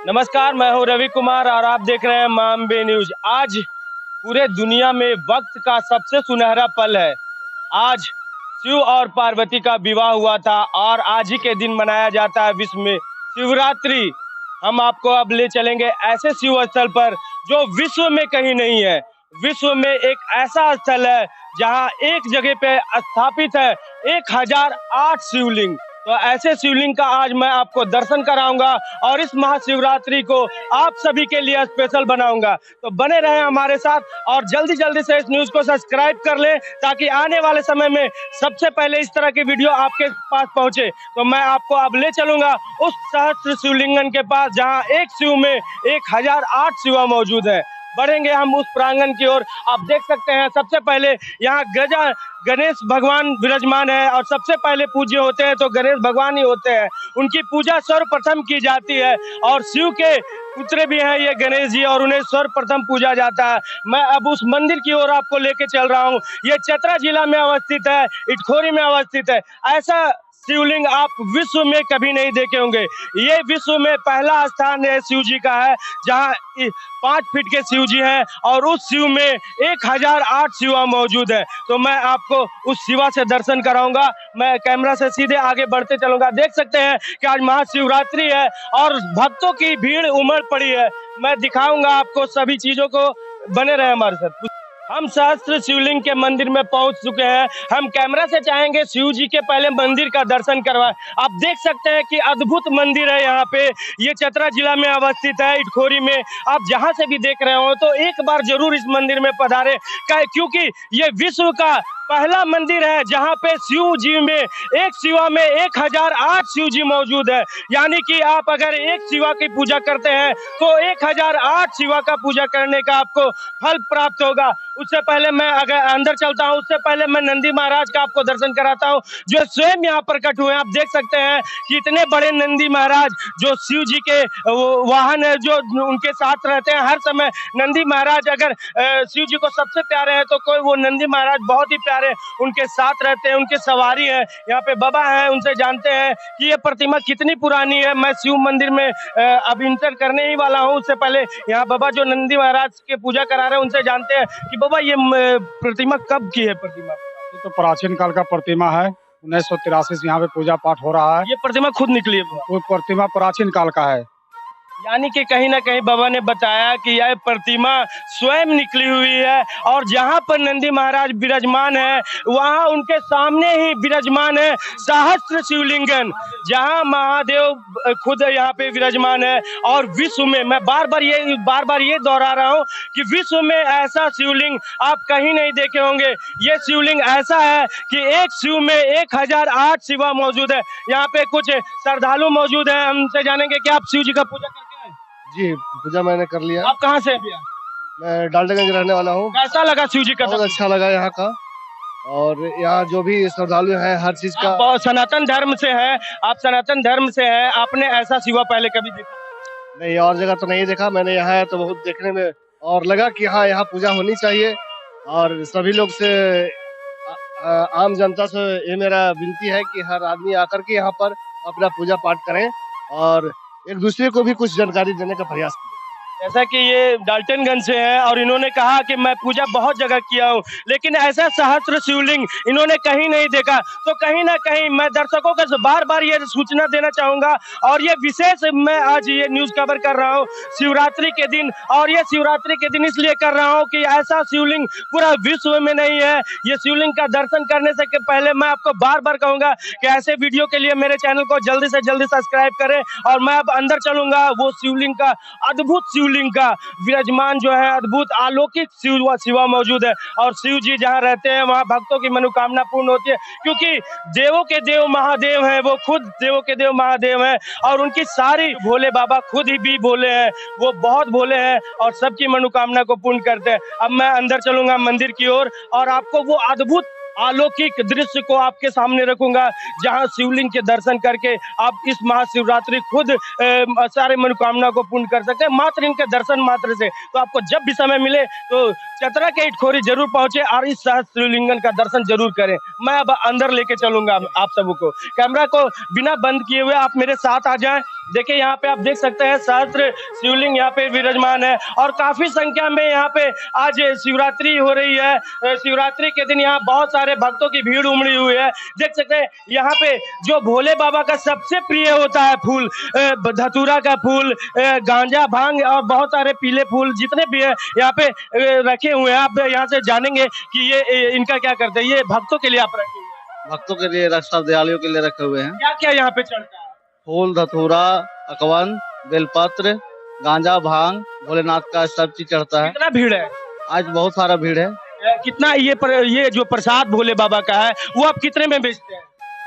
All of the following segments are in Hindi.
नमस्कार, मैं हूं रवि कुमार और आप देख रहे हैं मामबे न्यूज। आज पूरे दुनिया में वक्त का सबसे सुनहरा पल है। आज शिव और पार्वती का विवाह हुआ था और आज ही के दिन मनाया जाता है विश्व में शिवरात्रि। हम आपको अब ले चलेंगे ऐसे शिव स्थल पर जो विश्व में कहीं नहीं है। विश्व में एक ऐसा स्थल है जहां एक जगह पे स्थापित है 1008 शिवलिंग। तो ऐसे शिवलिंग का आज मैं आपको दर्शन कराऊंगा और इस महाशिवरात्रि को आप सभी के लिए स्पेशल बनाऊंगा। तो बने रहें हमारे साथ और जल्दी जल्दी से इस न्यूज को सब्सक्राइब कर लें ताकि आने वाले समय में सबसे पहले इस तरह की वीडियो आपके पास पहुंचे। तो मैं आपको अब ले चलूंगा उस सहस्त्र शिवलिंगन के पास जहां एक शिव में 1008 शिवा मौजूद है। बढ़ेंगे हम उस प्रांगण की ओर। आप देख सकते हैं सबसे पहले यहाँ गणेश भगवान विराजमान है और सबसे पहले पूज्य होते हैं तो गणेश भगवान ही होते हैं। उनकी पूजा सर्वप्रथम की जाती है और शिव के पुत्र भी हैं ये गणेश जी और उन्हें सर्वप्रथम पूजा जाता है। मैं अब उस मंदिर की ओर आपको लेके चल रहा हूँ। ये चतरा जिला में अवस्थित है, इटखोरी में अवस्थित है। ऐसा शिवलिंग आप विश्व में कभी नहीं देखे होंगे। ये विश्व में पहला स्थान है शिव जी का है जहाँ 5 फीट के शिव जी हैं और उस शिव में 1008 शिवा मौजूद है। तो मैं आपको उस शिवा से दर्शन कराऊंगा। मैं कैमरा से सीधे आगे बढ़ते चलूंगा। देख सकते हैं कि आज महाशिवरात्रि है और भक्तों की भीड़ उमड़ पड़ी है। मैं दिखाऊंगा आपको सभी चीजों को, बने रहे हमारे साथ। हम सहस्त्र शिवलिंग के मंदिर में पहुंच चुके हैं। हम कैमरा से चाहेंगे शिव जी के पहले मंदिर का दर्शन करवाएं। आप देख सकते हैं कि अद्भुत मंदिर है यहाँ पे। ये चतरा जिला में अवस्थित है, इटखोरी में। आप जहां से भी देख रहे हो तो एक बार जरूर इस मंदिर में पधारे, क्योंकि ये विश्व का पहला मंदिर है जहां पे शिव जी में एक शिवा में 1008 शिव जी मौजूद है। यानी कि आप अगर एक शिवा की पूजा करते हैं तो 1008 शिवा का पूजा करने का आपको फल प्राप्त होगा। उससे पहले मैं अगर अंदर चलता हूं, उससे पहले मैं नंदी महाराज का आपको दर्शन कराता हूं जो स्वयं यहाँ प्रकट हुए हैं। आप देख सकते हैं कि इतने बड़े नंदी महाराज जो शिव जी के वाहन है, जो उनके साथ रहते हैं हर समय। नंदी महाराज अगर शिव जी को सबसे प्यारे हैं तो कोई वो नंदी महाराज बहुत ही प्यारे उनके साथ रहते हैं, उनके सवारी है। यहाँ पे बाबा है, उनसे जानते हैं कि ये प्रतिमा कितनी पुरानी है। मैं शिव मंदिर में अब इंटर करने ही वाला हूँ। उससे पहले यहाँ बाबा जो नंदी महाराज के पूजा करा रहे हैं उनसे जानते हैं कि बाबा ये प्रतिमा कब की है। प्रतिमा ये तो प्राचीन काल का प्रतिमा है। 1983 से यहाँ पे पूजा पाठ हो रहा है। ये प्रतिमा खुद निकली है? वो प्रतिमा प्राचीन काल का है। यानी कि कहीं ना कहीं बाबा ने बताया कि यह प्रतिमा स्वयं निकली हुई है और जहां पर नंदी महाराज विराजमान है वहां उनके सामने ही विराजमान है सहस्त्र शिवलिंगन, जहां महादेव खुद यहाँ पे विराजमान है। और विश्व में, मैं बार बार ये दोहरा रहा हूँ कि विश्व में ऐसा शिवलिंग आप कहीं नहीं देखे होंगे। ये शिवलिंग ऐसा है कि एक शिव में 1008 शिवा मौजूद है। यहाँ पे कुछ श्रद्धालु मौजूद है, हमसे जानेंगे कि आप शिव जी का पूजा करके आए? जी, पूजा मैंने कर लिया। आप कहाँ से हैं भैया? मैं डाल्टनगंज रहने वाला हूँ। कैसा लगा शिव जी का? बहुत अच्छा लगा यहाँ का, और यहाँ जो भी श्रद्धालु हैं हर चीज का। आप सनातन धर्म से हैं, आप सनातन धर्म से हैं, आपने ऐसा शिवा पहले कभी देखा? नहीं, और जगह तो नहीं देखा मैंने। यहाँ है तो बहुत देखने में और लगा कि हाँ यहाँ पूजा होनी चाहिए। और सभी लोग से आम जनता से ये मेरा विनती है कि हर आदमी आकर के यहाँ पर अपना पूजा पाठ करें और एक दूसरे को भी कुछ जानकारी देने का प्रयास करें। जैसा कि ये डाल्टनगंज से है और इन्होंने कहा कि मैं पूजा बहुत जगह किया हूँ लेकिन ऐसा सहस्त्र शिवलिंग इन्होंने कहीं नहीं देखा। तो कहीं ना कहीं मैं दर्शकों को बार बार ये सूचना देना चाहूंगा और ये विशेष मैं आज ये न्यूज कवर कर रहा हूँ शिवरात्रि के दिन। और ये शिवरात्रि के दिन इसलिए कर रहा हूँ कि ऐसा शिवलिंग पूरा विश्व में नहीं है। ये शिवलिंग का दर्शन करने से पहले मैं आपको बार बार कहूंगा कि ऐसे वीडियो के लिए मेरे चैनल को जल्दी से जल्दी सब्सक्राइब करें। और मैं अब अंदर चलूंगा वो शिवलिंग का, अद्भुत शिवलिंग का विराजमान जो है, अद्भुत अलौकिक शिवा मौजूद है। और शिव जी जहाँ रहते हैं वहाँ भक्तों की मनोकामना पूर्ण होती है, क्योंकि देवों के देव महादेव हैं, वो खुद देवों के देव महादेव हैं। और उनकी सारी, भोले बाबा खुद ही भी भोले हैं, वो बहुत भोले हैं और सबकी मनोकामना को पूर्ण करते हैं। अब मैं अंदर चलूंगा मंदिर की ओर और आपको वो अद्भुत अलौकिक दृश्य को आपके सामने रखूंगा, जहां शिवलिंग के दर्शन करके आप इस महाशिवरात्रि खुद सारे मनोकामना को पूर्ण कर सकते हैं मात्र इनके दर्शन मात्र से। तो आपको जब भी समय मिले तो चतरा के इटखोरी जरूर पहुंचे और इस सहस्त्र शिवलिंगन का दर्शन जरूर करें। मैं अब अंदर लेके चलूंगा आप सबको, कैमरा को बिना बंद किए हुए आप मेरे साथ आ जाएं। देखिए यहाँ पे आप देख सकते हैं सहस्त्र शिवलिंग यहाँ पे विराजमान है और काफी संख्या में यहाँ पे आज शिवरात्रि हो रही है। शिवरात्रि के दिन यहाँ बहुत सारे भक्तों की भीड़ उमड़ी हुई है। देख सकते हैं यहाँ पे जो भोले बाबा का सबसे प्रिय होता है फूल, धतूरा का फूल, गांजा भांग और बहुत सारे पीले फूल जितने भी है यहाँ पे रखे हुए हैं। आप यहाँ से जानेंगे कि ये इनका क्या करते हैं। ये भक्तों के लिए आप रखे हुए हैं? भक्तों के लिए, श्रद्धालुओं के लिए रखे हुए हैं। क्या क्या यहाँ पे चढ़ता है? फूल, धतूरा, अकवन, बेलपत्र, गांजा, भांग, भोलेनाथ का सब चीज चढ़ता है। कितना भीड़ है आज? बहुत सारा भीड़ है। कितना ये जो प्रसाद भोले बाबा का है वो आप कितने में बेचते हैं?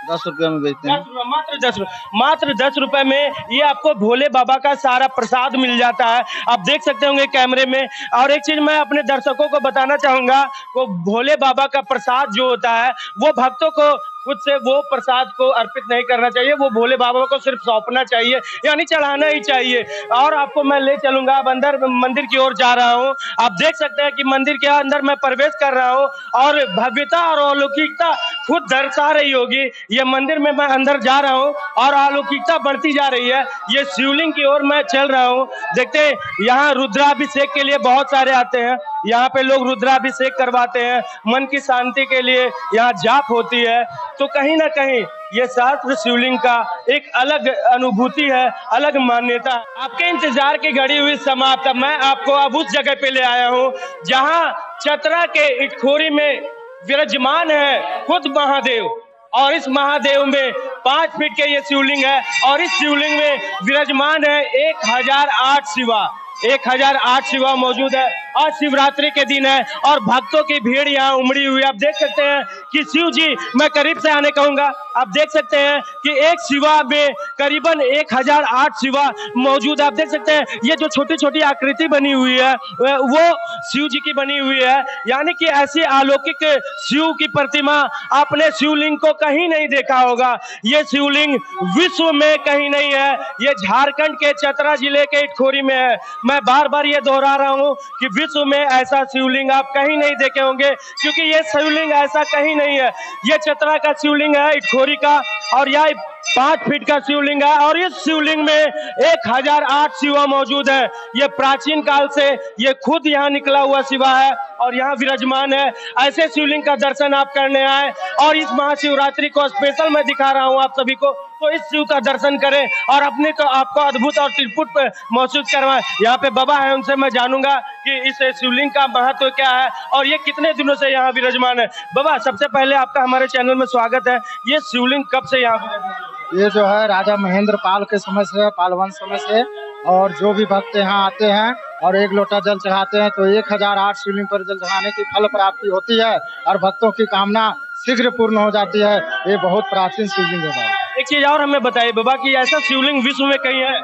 10 रुपये में बेचते हैं। 10 रुपये, मात्र 10 रुपए में ये आपको भोले बाबा का सारा प्रसाद मिल जाता है। आप देख सकते होंगे कैमरे में। और एक चीज मैं अपने दर्शकों को बताना चाहूंगा, वो भोले बाबा का प्रसाद जो होता है वो भक्तों को खुद से वो प्रसाद को अर्पित नहीं करना चाहिए, वो भोले बाबा को सिर्फ सौंपना चाहिए, यानी चढ़ाना ही चाहिए। और आपको मैं ले चलूंगा, अब अंदर मंदिर की ओर जा रहा हूँ। आप देख सकते हैं कि मंदिर के अंदर मैं प्रवेश कर रहा हूँ और भव्यता और अलौकिकता खुद दर्शा रही होगी। ये मंदिर में मैं अंदर जा रहा हूँ और अलौकिकता बढ़ती जा रही है। ये शिवलिंग की ओर मैं चल रहा हूँ। देखते हैं यहाँ रुद्राभिषेक के लिए बहुत सारे आते हैं। यहाँ पे लोग रुद्राभिषेक करवाते हैं, मन की शांति के लिए यहाँ जाप होती है। तो कहीं ना कहीं ये सहस्त्र शिवलिंग का एक अलग अनुभूति है, अलग मान्यता है। आपके इंतजार की घड़ी हुई समाप्त। मैं आपको अब उस जगह पे ले आया हूँ जहाँ चतरा के इटखोरी में विराजमान है खुद महादेव। और इस महादेव में 5 फीट के ये शिवलिंग है और इस शिवलिंग में विराजमान है 1008 शिवा। 1008 शिवा मौजूद है। आज शिवरात्रि के दिन है और भक्तों की भीड़ यहाँ उमड़ी हुई है। आप देख सकते हैं कि शिव जी, मैं करीब से आने कहूंगा, आप देख सकते हैं कि एक शिवा में करीबन 1008 शिवा मौजूद है। आप देख सकते हैं ये जो छोटी छोटी आकृति बनी हुई है वो शिव जी की बनी हुई है, यानी कि ऐसी अलौकिक शिव की प्रतिमा आपने शिवलिंग को कहीं नहीं देखा होगा। ये शिवलिंग विश्व में कहीं नहीं है, ये झारखंड के चतरा जिले के इटखोरी में है। मैं बार बार ये दोहरा रहा हूँ कि विश्व में ऐसा शिवलिंग आप कहीं नहीं देखे होंगे, क्योंकि ये शिवलिंग ऐसा कहीं नहीं है। ये चतरा का शिवलिंग है इटखोरी का और यह 5 फीट का शिवलिंग है और इस शिवलिंग में 1008 शिवा मौजूद है। ये प्राचीन काल से ये खुद यहाँ निकला हुआ शिवा है और यहाँ विराजमान है। ऐसे शिवलिंग का दर्शन आप करने आए और इस महाशिवरात्रि को स्पेशल मैं दिखा रहा हूँ आप सभी को, तो इस शिव का दर्शन करें और अपने को आपको अद्भुत और त्रिपुट महसूस करवाएं। यहाँ पे बाबा है, उनसे मैं जानूंगा कि इस शिवलिंग का महत्व क्या है और ये कितने दिनों से यहाँ विराजमान है। बाबा, सबसे पहले आपका हमारे चैनल में स्वागत है। ये शिवलिंग कब से यहाँ विराजमान है? ये जो है राजा महेंद्र पाल के समय से, पाल वंश समय से, और जो भी भक्त यहाँ आते हैं और 1 लोटा जल चढ़ाते हैं तो 1008 शिवलिंग पर जल चढ़ाने की फल प्राप्ति होती है और भक्तों की कामना शीघ्र पूर्ण हो जाती है। ये बहुत प्राचीन शिवलिंग है बाबा। एक चीज और हमें बताइए बाबा कि ऐसा शिवलिंग विश्व में कहीं है?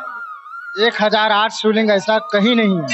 1008 शिवलिंग ऐसा कहीं नहीं है,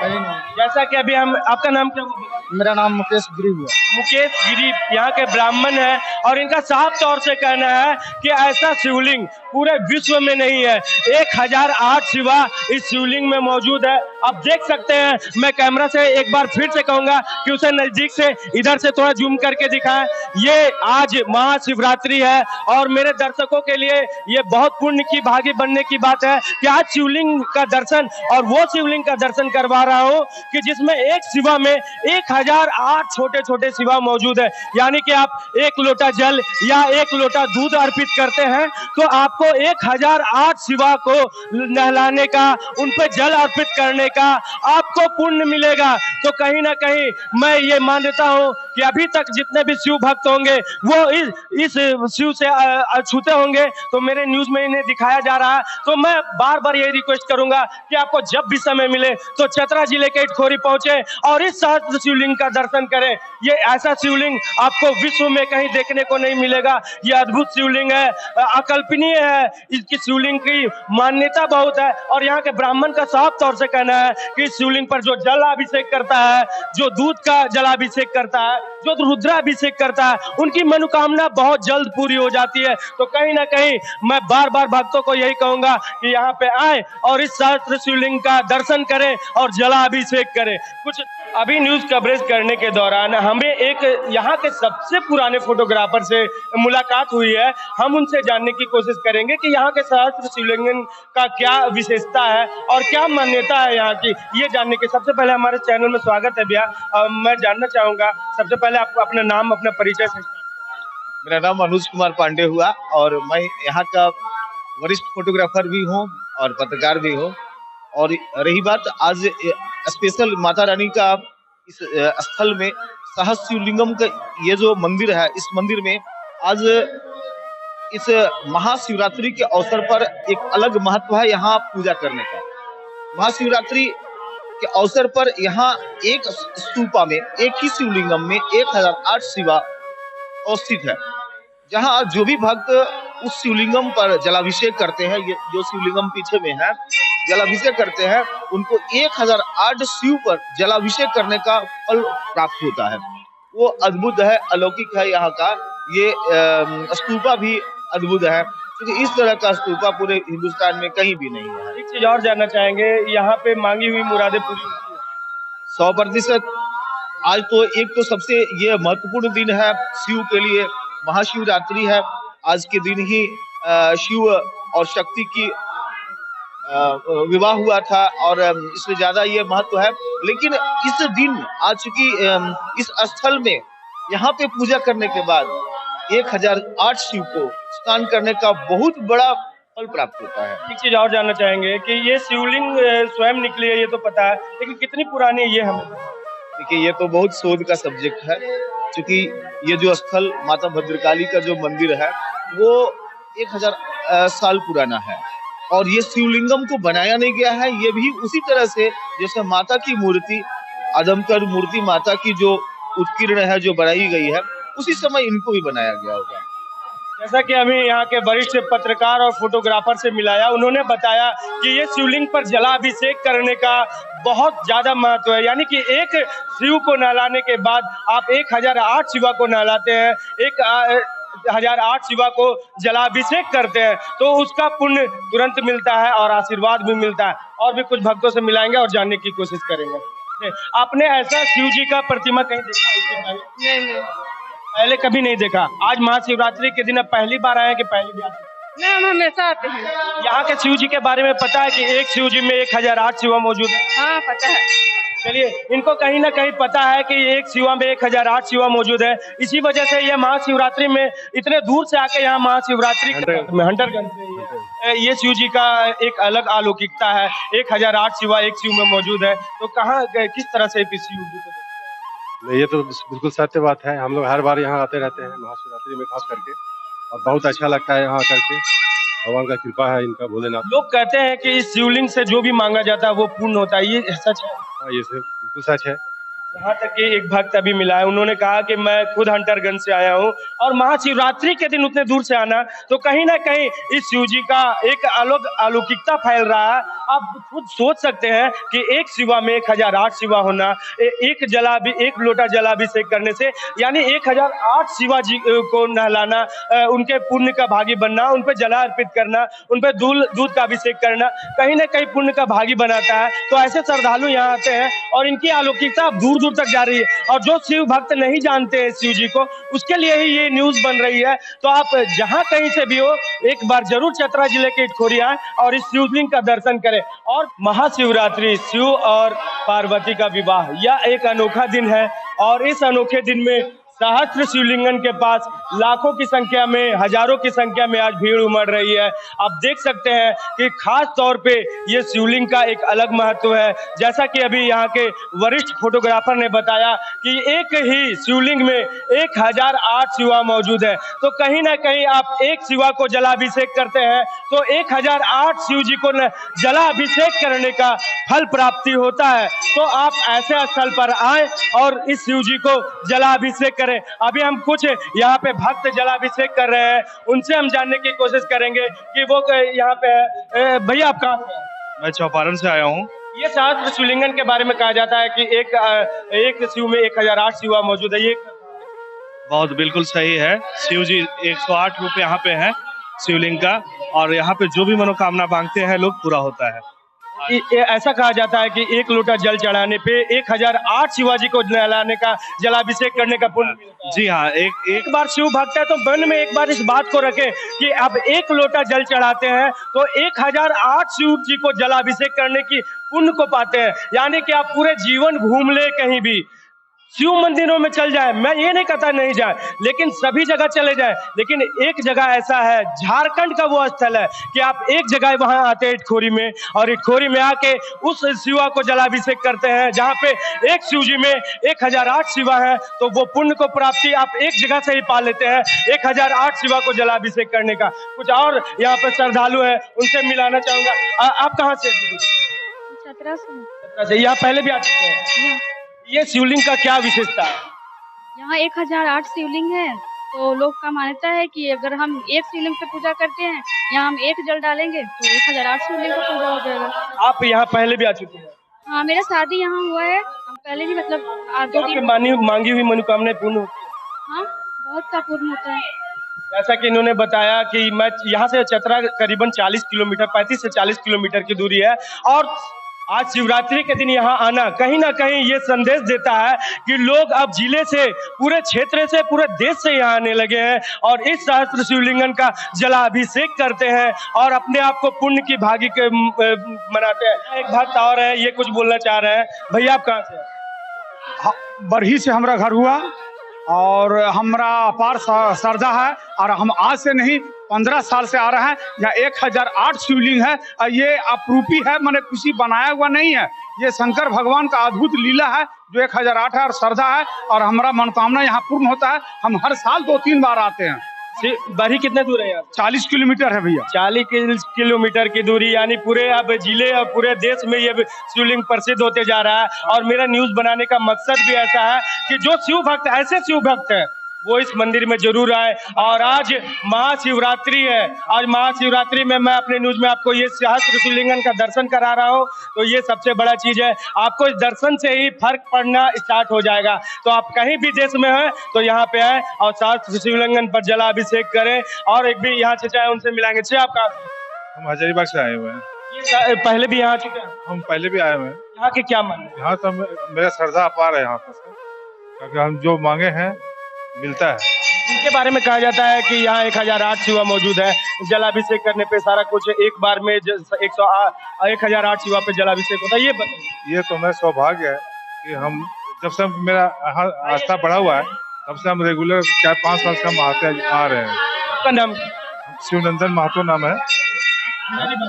कहीं नहीं। जैसा कि अभी हम, आपका नाम क्या है? मेरा नाम मुकेश गिरी हुआ। मुकेश गिरी यहाँ के ब्राह्मण है और इनका साफ तौर से कहना है कि ऐसा शिवलिंग पूरे विश्व में नहीं है। 1008 शिवा इस शिवलिंग में मौजूद है। आप देख सकते हैं, मैं कैमरा से एक बार फिर से कहूंगा कि उसे नजदीक से इधर से थोड़ा जूम करके दिखाएं। ये आज महाशिवरात्रि है और मेरे दर्शकों के लिए ये बहुत पुण्य की भागी बनने की बात है कि आज शिवलिंग का दर्शन और वो शिवलिंग का दर्शन करवा रहा हूँ कि जिसमें एक शिवा में 1008 छोटे छोटे शिवा मौजूद है। यानी कि आप 1 लोटा जल या 1 लोटा दूध अर्पित करते हैं तो आपको 1008 शिवा को नहलाने का, उन पे जल अर्पित करने का आपको पुण्य मिलेगा। तो कहीं ना कहीं मैं ये मानता हूँ कि अभी तक जितने भी शिव भक्त होंगे वो इस शिव से अछूते होंगे। तो मेरे न्यूज में इन्हें दिखाया जा रहा है। तो मैं बार बार ये रिक्वेस्ट करूंगा कि आपको जब भी समय मिले तो चतरा जिले के इटखोरी पहुंचे और इस सहस्त्र शिवलिंग का दर्शन करें। ये ऐसा शिवलिंग आपको विश्व में कहीं देखने को नहीं मिलेगा। ये अद्भुत शिवलिंग है, अकल्पनीय है। इसकी शिवलिंग की मान्यता बहुत है और यहाँ के ब्राह्मण का साफ तौर से कहना है कि इस शिवलिंग पर जो जल अभिषेक करता है, जो दूध का जलाभिषेक करता है, जो रुद्राभिषेक करता है, उनकी मनोकामना बहुत जल्द पूरी हो जाती है। तो कहीं ना कहीं मैं बार बार भक्तों को यही कहूंगा कि यहाँ पे आए और इस सहस्त्र शिवलिंग का दर्शन करें और जलाभिषेक करें। कुछ अभी न्यूज कवरेज करने के दौरान हमें एक यहाँ के सबसे पुराने फोटोग्राफर से मुलाकात हुई है। हम उनसे जानने की कोशिश करेंगे कि यहाँ के सहस्त्र शिवलिंग का क्या विशेषता है और क्या मान्यता है यहाँ की, ये जानने के। सबसे पहले हमारे चैनल में स्वागत है भैया। मैं जानना चाहूंगा सबसे पहले आपको अपना नाम, अपना परिचय से। मेरा नाम अनुज कुमार पांडे हुआ और मैं यहाँ का वरिष्ठ फोटोग्राफर भी हूँ और पत्रकार भी हूँ। और रही बात आज स्पेशल माता रानी का इस स्थल में सहस्त्र शिवलिंगम का ये जो मंदिर है, इस मंदिर में आज इस महाशिवरात्रि के अवसर पर एक अलग महत्व है यहाँ पूजा करने का। महाशिवरात्रि के अवसर पर यहाँ एक स्तूपा में, एक ही शिवलिंगम में 1008 शिवा अवस्थित है, जहाँ जो भी भक्त उस शिवलिंगम पर जलाभिषेक करते हैं, ये जो शिवलिंगम पीछे में है, जलाभिषेक करते हैं, उनको 1008 शिव पर जलाभिषेक करने का फल प्राप्त होता है। वो अद्भुत है, अलौकिक है यहाँ का। ये स्तूपा भी अद्भुत है क्योंकि इस तरह का स्तूपा पूरे हिंदुस्तान में कहीं भी नहीं है। एक चीज और जानना चाहेंगे, यहाँ पे मांगी हुई मुरादें पूरी होती हैं? 100%। आज तो एक तो सबसे ये महत्वपूर्ण दिन है शिव के लिए, महाशिवरात्रि है। आज के दिन ही शिव और शक्ति की विवाह हुआ था और इससे ज्यादा ये महत्व है। लेकिन इस दिन आज चूंकि इस स्थल में यहाँ पे पूजा करने के बाद 1008 शिव को स्नान करने का बहुत बड़ा फल प्राप्त होता है। एक चीज और जानना चाहेंगे कि ये शिवलिंग स्वयं निकली है, ये तो पता है, लेकिन कितनी पुरानी है ये हमें? देखिए, ये तो बहुत शोध का सब्जेक्ट है क्योंकि ये जो स्थल माता भद्रकाली का जो मंदिर है वो 1000 साल पुराना है और ये शिवलिंगम को बनाया नहीं गया है। ये भी उसी तरह से जैसे माता की मूर्ति, आदमकद मूर्ति माता की जो उत्कीर्ण है, जो बनाई गई है, उसी समय इनको भी बनाया गया होगा। जैसा कि अभी यहाँ के वरिष्ठ पत्रकार और फोटोग्राफर से मिलाया, उन्होंने बताया कि ये शिवलिंग पर जलाभिषेक करने का बहुत ज्यादा महत्व है। यानी कि एक शिव को नहलाने के बाद आप 1008 शिवा को नहलाते हैं, 1008 शिवा को जलाभिषेक करते हैं, तो उसका पुण्य तुरंत मिलता है और आशीर्वाद भी मिलता है। और भी कुछ भक्तों से मिलाएंगे और जानने की कोशिश करेंगे। आपने ऐसा शिव जी का प्रतिमा कहीं देखा इससे पहले? नहीं, पहले कभी नहीं देखा। आज महाशिवरात्रि के दिन अब पहली बार आए हैं कि पहली बार? नहीं, हम हमेशा आते हैं। यहाँ के शिव जी के बारे में पता है कि एक शिव जी में 1008 शिवा मौजूद है? हाँ, पता है। चलिए, इनको कहीं ना कहीं पता है कि एक शिवा में 1008 शिवा मौजूद है। इसी वजह से ये महाशिवरात्रि में इतने दूर से आके यहाँ महाशिवरात्रि में हंटरगंज से ये शिव जी का एक अलग अलौकिकता है। 1008 शिवा एक शिव में मौजूद है, तो कहाँ किस तरह से इस शिव जी को? नहीं, ये तो बिल्कुल सत्य बात है। हम लोग हर बार यहाँ आते रहते हैं महाशिवरात्रि में खास करके, और बहुत अच्छा लगता है यहाँ करके। भगवान का कृपा है इनका, भोलेनाथ। लोग कहते हैं कि इस शिवलिंग से जो भी मांगा जाता है वो पूर्ण होता है, ये सच है? हाँ, ये बिल्कुल सच है। यहाँ तक कि एक भक्त अभी मिला है, उन्होंने कहा कि मैं खुद हंटरगंज से आया हूँ और महाशिवरात्रि के दिन उतने दूर से आना, तो कहीं ना कहीं इस शिव जी का एक अलग अलौकिकता फैल रहा है। आप खुद सोच सकते हैं कि एक शिवा में 1008 शिवा होना, एक लोटा जलाभिषेक करने से, यानी 1008 शिवा जी को नहलाना, उनके पुण्य का भागी बनना, उन पर जला अर्पित करना, उन पर दूध का अभिषेक करना, कहीं ना कहीं पुण्य का भागी बनाता है। तो ऐसे श्रद्धालु यहाँ आते हैं और इनकी अलौकिकता दूर दूर तक जा रही है। और जो शिव भक्त नहीं जानते हैं शिव जी को, उसके लिए ही ये न्यूज बन रही है। तो आप जहां कहीं से भी हो, एक बार जरूर चतरा जिले के इटखोरी आए और इस शिवलिंग का दर्शन करें। और महाशिवरात्रि, शिव और पार्वती का विवाह, यह एक अनोखा दिन है और इस अनोखे दिन में सहस्त्र शिवलिंगन के पास लाखों की संख्या में, हजारों की संख्या में आज भीड़ उमड़ रही है। आप देख सकते हैं कि खास तौर पे ये शिवलिंग का एक अलग महत्व है। जैसा कि अभी यहाँ के वरिष्ठ फोटोग्राफर ने बताया कि एक ही शिवलिंग में 1008 शिवा मौजूद है। तो कहीं ना कहीं आप एक शिवा को जलाभिषेक करते हैं तो 1008 शिव जी को जलाभिषेक करने का फल प्राप्ति होता है। तो आप ऐसे स्थल पर आए और इस शिव जी को जलाभिषेक करें। अभी हम कुछ यहाँ पे भक्त जलाभिषेक कर रहे हैं, उनसे हम जानने की कोशिश करेंगे कि वो यहाँ पे है। भैया आप कहाँ से हैं? मैं चौपारण से आया हूँ। ये सहस्त्र शिवलिंगन के बारे में कहा जाता है कि एक शिव में 1008 शिवा मौजूद है। ये बहुत बिल्कुल सही है। शिव जी 108 रूप यहाँ पे है शिवलिंग का, और यहाँ पे जो भी मनोकामना मांगते हैं लोग पूरा होता है। ऐसा कहा जाता है कि एक लोटा जल चढ़ाने पे 1008 शिवाजी को जलाने का, जलाभिषेक करने का पुण्य मिलता है। जी हाँ, एक बार शिव भक्त है तो मन में एक बार इस बात को रखें कि अब एक लोटा जल चढ़ाते हैं तो 1008 शिव जी को जलाभिषेक करने की पुण्य को पाते हैं। यानी कि आप पूरे जीवन घूम ले, कहीं भी शिव मंदिरों में चल जाए, मैं ये नहीं कहता नहीं जाए, लेकिन सभी जगह चले जाए। लेकिन एक जगह ऐसा है, झारखंड का वो स्थल है कि आप एक जगह वहां आते हैं इटखोरी में, और इटखोरी में आके उस शिवा को जलाभिषेक करते हैं जहां पे एक शिव जी में 1008 शिवा है। तो वो पुण्य को प्राप्ति आप एक जगह से ही पा लेते हैं, 1008 शिवा को जलाभिषेक करने का। कुछ और यहाँ पे श्रद्धालु है, उनसे मिलाना चाहूंगा। आप कहाँ से? छतरा से। यहाँ पहले भी आ चुके हैं? ये शिवलिंग का क्या विशेषता है? यहाँ 1008 शिवलिंग है, तो लोग का मान्यता है कि अगर हम एक शिवलिंग पे पूजा करते हैं, यहाँ हम एक जल डालेंगे तो 1008 शिवलिंग का पूजा हो जाएगा। आप यहाँ पहले भी आ चुके हैं? हाँ, मेरा शादी यहाँ हुआ है। हम पहले ही मतलब 2 दिन मांगी हुई मनोकामनाएं पूर्ण होती है? हाँ, बहुत का पूर्ण होता है। जैसा कि इन्होंने बताया कि मैं यहाँ से चतरा करीबन 40 किलोमीटर, 35 से 40 किलोमीटर की दूरी है, और आज शिवरात्रि के दिन यहाँ आना कहीं ना कहीं ये संदेश देता है कि लोग अब जिले से, पूरे क्षेत्र से, पूरे देश से यहाँ आने लगे हैं और इस सहस्त्र शिवलिंगन का जलाभिषेक करते हैं और अपने आप को पुण्य की भागी के मनाते हैं। एक भक्त और है, ये कुछ बोलना चाह रहे हैं। भैया आप कहाँ से? बरही से हमारा घर हुआ और हमारा अपार श्रद्धा है, और हम आज से नहीं 15 साल से आ रहे हैं। यहाँ 1008 शिवलिंग है, और ये अपरूपी है, मैंने किसी बनाया हुआ नहीं है। ये शंकर भगवान का अद्भुत लीला है जो 1008 है, और श्रद्धा है, और हमारा मनोकामना यहाँ पूर्ण होता है। हम हर साल 2-3 बार आते हैं। बरही कितने दूर है यहाँ? 40 किलोमीटर है भैया। 40 किलोमीटर की दूरी, यानी पूरे अब जिले और पूरे देश में ये शिवलिंग प्रसिद्ध होते जा रहा है। और मेरा न्यूज बनाने का मकसद भी ऐसा है कि जो शिव भक्त, ऐसे शिव भक्त हैं, वो इस मंदिर में जरूर आए। और आज महाशिवरात्रि है, आज महाशिवरात्रि में मैं अपने न्यूज में आपको ये सहस्त्र शिवलिंगन का दर्शन करा रहा हूँ, तो ये सबसे बड़ा चीज है। आपको इस दर्शन से ही फर्क पड़ना स्टार्ट हो जाएगा। तो आप कहीं भी देश में हैं तो यहाँ पे आए और सहस्त्र शिवलिंगन पर जलाभिषेक करें। और एक भी यहाँ से चाहे उनसे मिलाएंगे। चाहे आप कहाँ? हम हजारीबाग से आए हुए हैं। ये पहले भी यहाँ चुके हैं? हम पहले भी आए हुए हैं। यहाँ के क्या माने? यहाँ तो मेरा श्रद्धा अपार है यहाँ पर, क्योंकि हम जो मांगे हैं मिलता है। इनके बारे में कहा जाता है कि यहाँ 1008 शिवा मौजूद है। जलाभिषेक करने पे सारा कुछ एक बार में 1008 शिवा पे जलाभिषेक होता है। ये बताइए। ये तो मेरा सौभाग्य है कि हम, जब से मेरा आस्था बढ़ा हुआ है, तब से हम रेगुलर 4-5 साल से हम आ रहे हैं। आपका नाम? शिवनंदन महतो नाम है,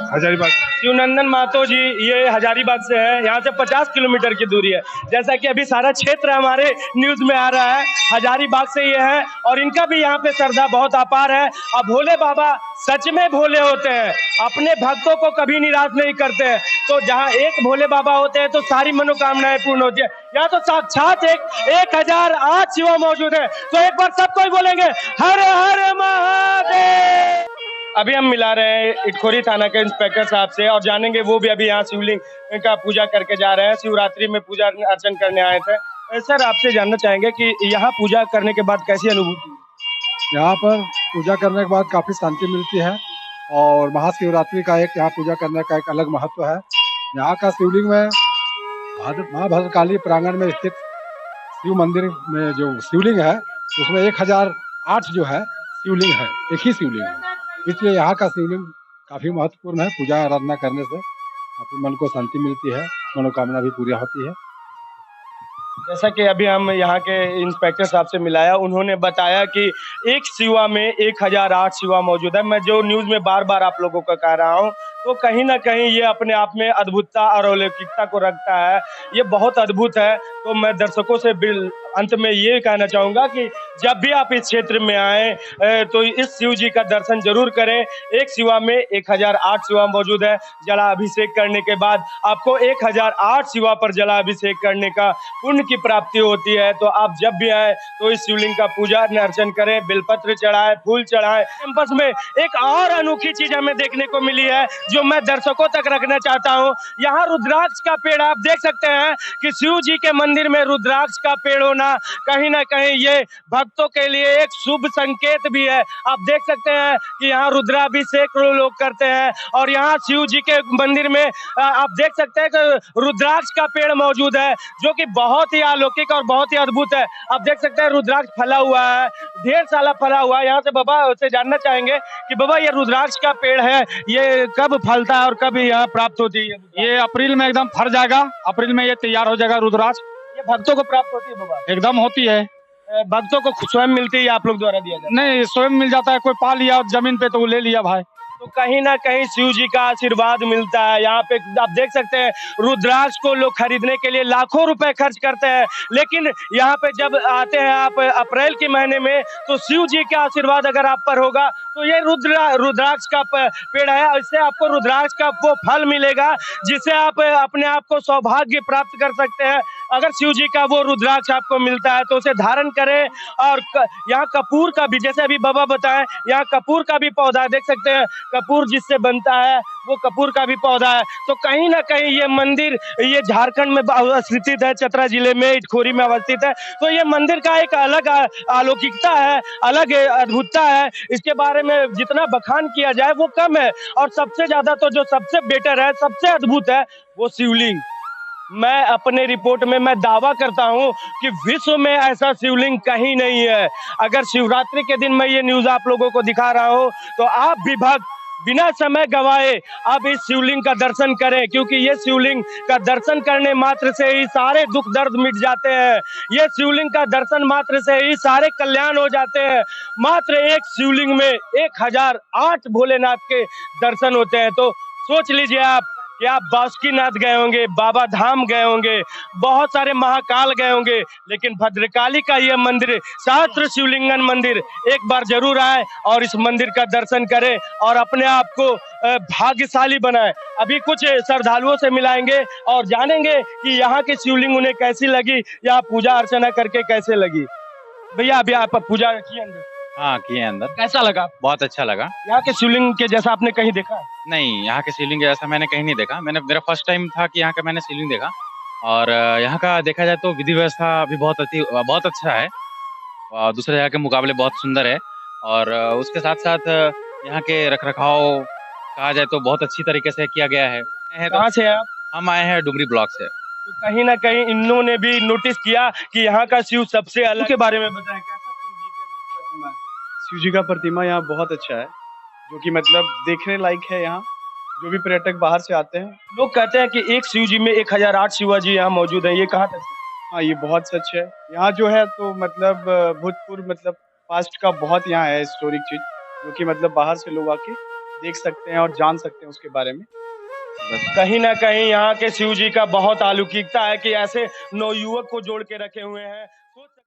हजारीबाग। शिवनंदन महतो जी ये हजारीबाग से है, यहाँ से 50 किलोमीटर की दूरी है। जैसा कि अभी सारा क्षेत्र हमारे न्यूज में आ रहा है, हजारीबाग से ये है, और इनका भी यहाँ पे श्रद्धा बहुत अपार है। और भोले बाबा सच में भोले होते हैं, अपने भक्तों को कभी निराश नहीं करते हैं। तो जहाँ एक भोले बाबा होते हैं तो सारी मनोकामनाएं पूर्ण होती है। यहाँ तो साक्षात 1008 शिवा मौजूद है। तो एक बार सब कोई बोलेंगे हर हर महादेव। अभी हम मिला रहे हैं इटखोरी थाना के इंस्पेक्टर साहब से और जानेंगे वो भी अभी यहाँ शिवलिंग का पूजा करके जा रहे हैं। शिवरात्रि में पूजा अर्चन करने आए थे। सर आपसे जानना चाहेंगे कि यहाँ पूजा करने के बाद कैसी अनुभूति? यहाँ पर पूजा करने के बाद काफ़ी शांति मिलती है, और महाशिवरात्रि का एक यहाँ पूजा करने का एक अलग महत्व है। यहाँ का शिवलिंग में माँ भद्रकाली प्रांगण में स्थित शिव मंदिर में जो शिवलिंग है उसमें 1008 जो है शिवलिंग है, एक ही शिवलिंग है। इसलिए यहाँ का शिवलिंग काफ़ी महत्वपूर्ण है। पूजा आराधना करने से काफ़ी मन को शांति मिलती है, मनोकामना भी पूरी होती है। जैसा कि अभी हम यहाँ के इंस्पेक्टर साहब से मिलाया, उन्होंने बताया कि एक शिवा में 1008 शिवा मौजूद है। मैं जो न्यूज़ में बार-बार आप लोगों को कह रहा हूँ, तो कहीं न कहीं ये अपने आप में अद्भुतता और अलौकिकता को रखता है। ये बहुत अद्भुत है। तो मैं दर्शकों से अंत में ये कहना चाहूँगा कि जब भी आप इस क्षेत्र में आएँ तो इस शिव जी का दर्शन ज़रूर करें। एक शिवा में 1008 शिवा मौजूद है। जलाभिषेक करने के बाद आपको 1008 शिवा पर जलाभिषेक करने का पुण्य की प्राप्ति होती है। तो आप जब भी आए तो इस शिवलिंग का पूजा अर्चन करें, बेलपत्र चढ़ाएं, फूल चढ़ाएं। कैंपस में एक और अनोखी चीज हमें देखने को मिली है जो मैं दर्शकों तक रखना चाहता हूं। यहाँ रुद्राक्ष का पेड़ आप देख सकते हैं कि शिव जी के मंदिर में रुद्राक्ष का पेड़ होना कहीं ना कहीं ये भक्तों के लिए एक शुभ संकेत भी है। आप देख सकते हैं कि यहाँ रुद्राभिषेक लोग करते हैं और यहाँ शिव जी के मंदिर में आप देख सकते हैं कि रुद्राक्ष का पेड़ मौजूद है जो कि बहुत ही अलौकिक और बहुत ही अद्भुत है। आप देख सकते हैं रुद्राक्ष फला हुआ है, ढेर सारा फला हुआ है। यहाँ से बाबा से जानना चाहेंगे कि बाबा ये रुद्राक्ष का पेड़ है, ये कब फलता है और कब यहाँ प्राप्त होती है? ये अप्रैल में एकदम फर जाएगा, अप्रैल में ये तैयार हो जाएगा रुद्राक्ष। ये भक्तों को प्राप्त होती है बाबा? एकदम होती है। भक्तों को स्वयं मिलती है, आप लोग द्वारा दिया जाता है? नहीं, स्वयं मिल जाता है। कोई पा लिया जमीन पे तो वो ले लिया भाई। तो कहीं ना कहीं शिव जी का आशीर्वाद मिलता है। यहाँ पे आप देख सकते हैं रुद्राक्ष को लोग खरीदने के लिए लाखों रुपए खर्च करते हैं, लेकिन यहाँ पे जब आते हैं आप अप्रैल के महीने में तो शिव जी का आशीर्वाद अगर आप पर होगा तो ये रुद्राक्ष का पेड़ है। इससे आपको रुद्राक्ष का वो फल मिलेगा जिससे आप अपने आप को सौभाग्य प्राप्त कर सकते हैं। अगर शिव जी का वो रुद्राक्ष आपको मिलता है तो उसे धारण करें। और यहाँ कपूर का भी, जैसे अभी बाबा बताएं, यहाँ कपूर का भी पौधा देख सकते हैं। कपूर जिससे बनता है वो कपूर का भी पौधा है। तो कहीं ना कहीं ये मंदिर ये झारखंड में स्थित है, चतरा जिले में इटखोरी में अवस्थित है। तो ये मंदिर का एक अलग अलौकिकता है, अलग अद्भुतता है। इसके बारे में जितना बखान किया जाए वो कम है। और सबसे ज्यादा तो जो सबसे बेटर है, सबसे अद्भुत है, वो शिवलिंग। मैं अपने रिपोर्ट में मैं दावा करता हूं कि विश्व में ऐसा शिवलिंग कहीं नहीं है। अगर शिवरात्रि के दिन मैं ये न्यूज़ आप लोगों को दिखा रहा हूं तो आप भी भक्त बिना समय गवाए अब इस शिवलिंग का दर्शन करें, क्योंकि ये शिवलिंग का दर्शन करने मात्र से ही सारे दुख दर्द मिट जाते हैं। ये शिवलिंग का दर्शन मात्र से ही सारे कल्याण हो जाते हैं। मात्र एक शिवलिंग में 1008 भोलेनाथ के दर्शन होते हैं। तो सोच लीजिए आप कि आप बासुकीनाथ गए होंगे, बाबा धाम गए होंगे, बहुत सारे महाकाल गए होंगे, लेकिन भद्रकाली का ये मंदिर, सहस्त्र शिवलिंगन मंदिर, एक बार जरूर आए और इस मंदिर का दर्शन करें और अपने आप को भाग्यशाली बनाएं। अभी कुछ श्रद्धालुओं से मिलाएंगे और जानेंगे कि यहाँ की शिवलिंग उन्हें कैसी लगी, यहाँ पूजा अर्चना करके कैसे लगी। भैया अभी आप पूजा किए अंदर? हाँ, किए अंदर। कैसा लगा? बहुत अच्छा लगा। यहाँ के शिवलिंग के जैसा आपने कहीं देखा? नहीं, यहाँ के शिवलिंग के जैसा मैंने कहीं नहीं देखा। मेरा फर्स्ट टाइम था कि यहाँ का मैंने शिवलिंग देखा। और यहाँ का देखा जाए तो विधि व्यवस्था भी बहुत अच्छा है और दूसरे जगह के मुकाबले बहुत सुंदर है। और उसके साथ साथ यहाँ के रख रखाव कहा जाए तो बहुत अच्छी तरीके से किया गया है। कहाँ से आप? हम आए हैं डुमरी ब्लॉक से। तो कहीं ना कहीं इन्होंने भी नोटिस किया कि यहाँ का शिव सबसे अलग के बारे में बताएं। शिव जी का प्रतिमा यहाँ बहुत अच्छा है, जो कि मतलब देखने लायक है। यहाँ जो भी पर्यटक बाहर से आते हैं, लोग कहते हैं कि एक शिव जी में 1008 शिवाजी यहाँ मौजूद है। ये कहाँ तक? हाँ, ये बहुत सच है। यहाँ जो है तो मतलब भूतपूर्व मतलब पास्ट का बहुत यहाँ है हिस्टोरिक चीज, जो कि मतलब बाहर से लोग आके देख सकते हैं और जान सकते हैं उसके बारे में। कहीं ना कहीं यहाँ के शिव जी का बहुत अलौकिकता है कि ऐसे नवयुवक को जोड़ के रखे हुए हैं।